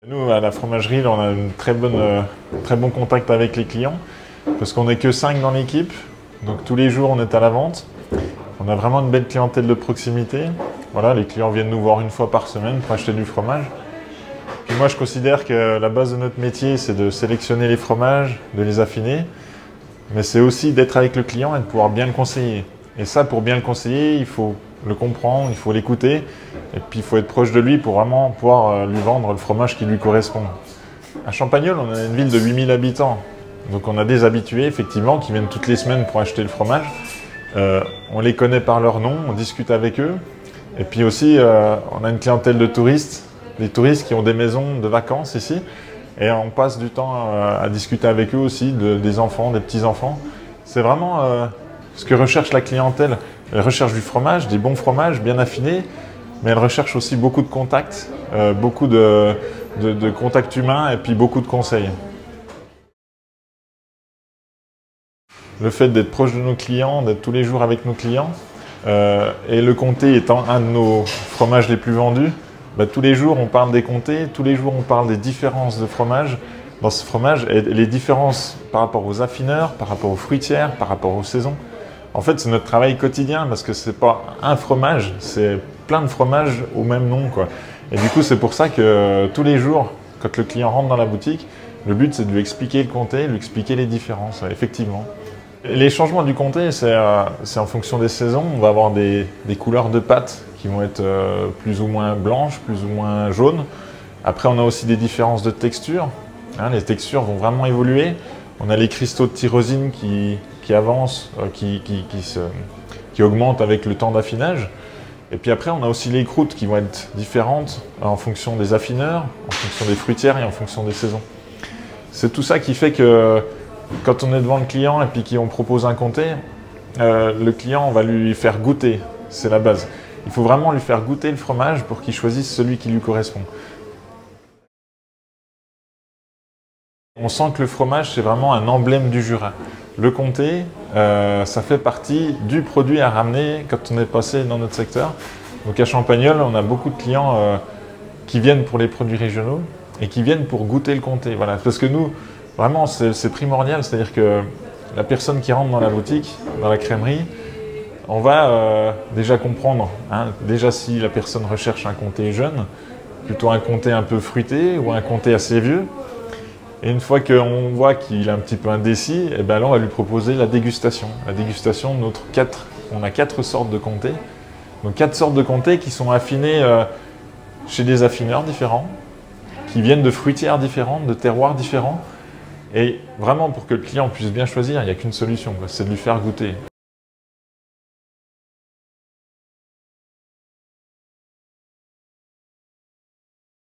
Nous, à la fromagerie, on a un très bon contact avec les clients parce qu'on n'est que 5 dans l'équipe. Donc tous les jours, on est à la vente. On a vraiment une belle clientèle de proximité. Voilà, les clients viennent nous voir une fois par semaine pour acheter du fromage. Puis moi, je considère que la base de notre métier, c'est de sélectionner les fromages, de les affiner. Mais c'est aussi d'être avec le client et de pouvoir bien le conseiller. Et ça, pour bien le conseiller, il faut le comprendre, il faut l'écouter. Et puis, il faut être proche de lui pour vraiment pouvoir lui vendre le fromage qui lui correspond. À Champagnole, on a une ville de 8000 habitants. Donc, on a des habitués, effectivement, qui viennent toutes les semaines pour acheter le fromage. On les connaît par leur nom, on discute avec eux. Et puis aussi, on a une clientèle de touristes, des touristes qui ont des maisons de vacances ici. Et on passe du temps à discuter avec eux aussi, des enfants, des petits-enfants. C'est vraiment ce que recherche la clientèle. Elle recherche du fromage, des bons fromages bien affinés, mais elle recherche aussi beaucoup de contacts, beaucoup de contacts humains et puis beaucoup de conseils. Le fait d'être proche de nos clients, d'être tous les jours avec nos clients, et le comté étant un de nos fromages les plus vendus, tous les jours on parle des comtés, tous les jours on parle des différences de fromage dans ce fromage, et les différences par rapport aux affineurs, par rapport aux fruitières, par rapport aux saisons. En fait, c'est notre travail quotidien parce que c'est pas un fromage, c'est plein de fromages au même nom, quoi. Et du coup, c'est pour ça que tous les jours, quand le client rentre dans la boutique, le but c'est de lui expliquer le comté, lui expliquer les différences, effectivement. Les changements du comté, c'est en fonction des saisons. On va avoir des couleurs de pâte qui vont être plus ou moins blanches, plus ou moins jaunes. Après, on a aussi des différences de texture. Hein, les textures vont vraiment évoluer. On a les cristaux de tyrosine qui avancent, qui augmentent avec le temps d'affinage. Et puis après, on a aussi les croûtes qui vont être différentes en fonction des affineurs, en fonction des fruitières et en fonction des saisons. C'est tout ça qui fait que quand on est devant le client et puis qu'on propose un comté, le client, on va lui faire goûter, c'est la base. Il faut vraiment lui faire goûter le fromage pour qu'il choisisse celui qui lui correspond. On sent que le fromage, c'est vraiment un emblème du Jura. Le comté, ça fait partie du produit à ramener quand on est passé dans notre secteur. Donc à Champagnole, on a beaucoup de clients qui viennent pour les produits régionaux et qui viennent pour goûter le comté. Voilà. Parce que nous, vraiment, c'est primordial, c'est-à-dire que la personne qui rentre dans la boutique, dans la crèmerie, on va déjà comprendre, hein, déjà si la personne recherche un comté jeune, plutôt un comté un peu fruité ou un comté assez vieux. Et une fois qu'on voit qu'il est un petit peu indécis, eh ben là, on va lui proposer la dégustation. La dégustation, on a 4 sortes de comtés. Donc 4 sortes de comtés qui sont affinés chez des affineurs différents, qui viennent de fruitières différentes, de terroirs différents. Et vraiment, pour que le client puisse bien choisir, il n'y a qu'une solution, c'est de lui faire goûter.